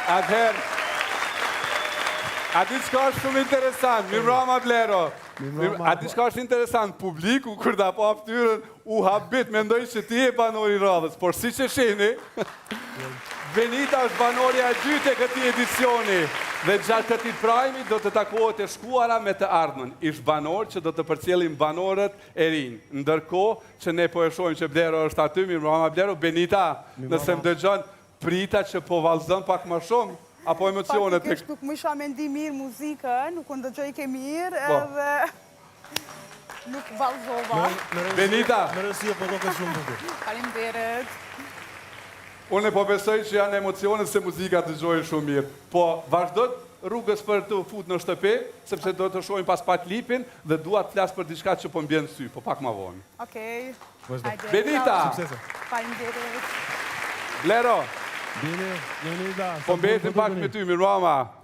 Atëherë, a di çka është shumë interesant, Mirama Blero. A di çka është interesant, publiku kur ta pa fytyrën u habit, mendoj se ti je banori i radhës, por siç e shihni, Benita është banorja e dytë e këtij edicioni dhe gjatë këtij prajmi do të takohet e shkuara me të ardhmen. Ish banor që do të përcjellin banorët e rinj. Ndërkohë që ne po e shohim që Blero është aty, Mirama Blero, Benita, nëse më dëgjon, prita që po vallëzon pak më shumë, apo emocionet? Faktikisht nuk më isha me ndi mirë muzikën, nuk më ndëgjoj ke mirë, edhe nuk vallëzova. Benita! Në rësia po do ka shumë bukur. Faleminderit. Unë po besoj që janë emocionet se muzika dëgjojnë shumë mirë. Po vazhdo rrugës për të fut në shtëpi, sepse do të shohim pas pak klipin dhe dua të flas për diçka që po mbjen sy, po pak më vonë. Okej. Benita! Faleminderit. Blero! Bine, Jonida. Po mbetim pak me ty, Mirama.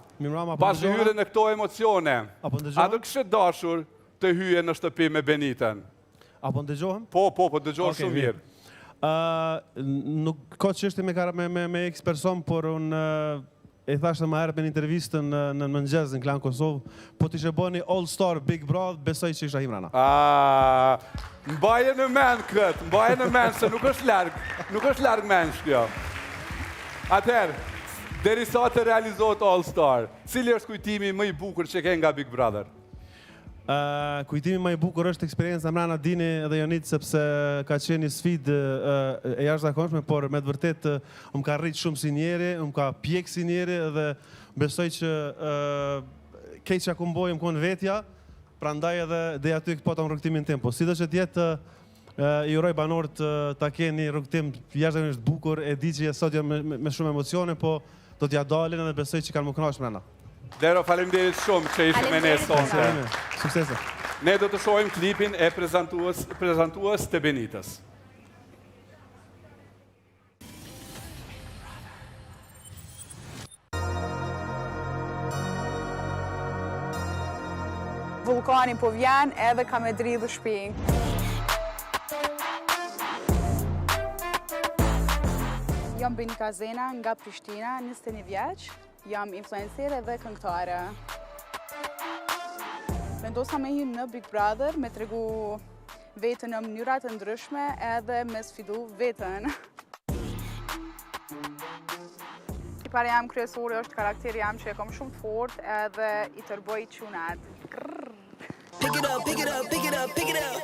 Pas hyre në këto emocione, a do kështë dashur të hyje në shtëpi me Benitën? Apo ndëgjohem? Po dëgjohem shumë mirë. Nuk ka çështje me X person, por unë e thashtë më herët me një intervistën në mëngjes në Klan Kosovë, po t'ishe bëni All Star Big Brother, besoj që isha Imrana. Mbaje në men këtë, mbaje në men, se nuk është larg men shkjo. Atëherë, deri sa të realizohet All Star, cili është kujtimi më i bukur që ke nga Big Brother? Kujtimi më i bukur është eksperjenca mrena Dini dhe Jonit, sepse ka qenë një sfidë e jashtëzakonshme, por me të vërtet më ka rritë shumë si njeri, më ka pjekë si njeri dhe besoj që keq që akumboj më konë vetja, prandaj edhe dhe aty po të më rrugtimin tim. Po si do që tjetë i uroj banorët ta keni rrugtim jashtëzakonisht bukur, e di që sot jam me shumë emocione, po do t'ja dalin edhe besoj që kanë më kënaqur mrena. Blero, faleminderit shumë që ishte me ne sonte. Suksese. Ne do të shohim klipin e prezantues të Benitës. Vulkani po vjen edhe ka me dridhë shpinë. Jam Benita Zena nga Prishtina, 21 vjeç. Jam influencere dhe këngëtare. Vendosa me hyrë në Big Brother, me tregu vetën në mënyrat të ndryshme edhe me sfidu vetën. I pare jam kryesore është karakteri jam që e kom shumë të fort edhe i tërboj qunat. Pick it up, pick it up, pick it up, pick it up.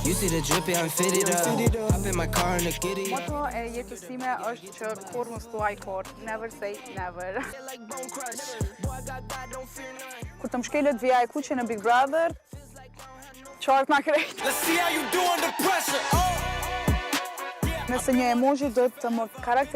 You see the drippy, I'm fitted up. Hop in my car and the giddy. Moto e jetës time është që kur mos thuaj kur. Never say never. Kur të më shkelët vija e kuqe në Big Brother, qartë ma krejt. Nëse një emoji do të më karakter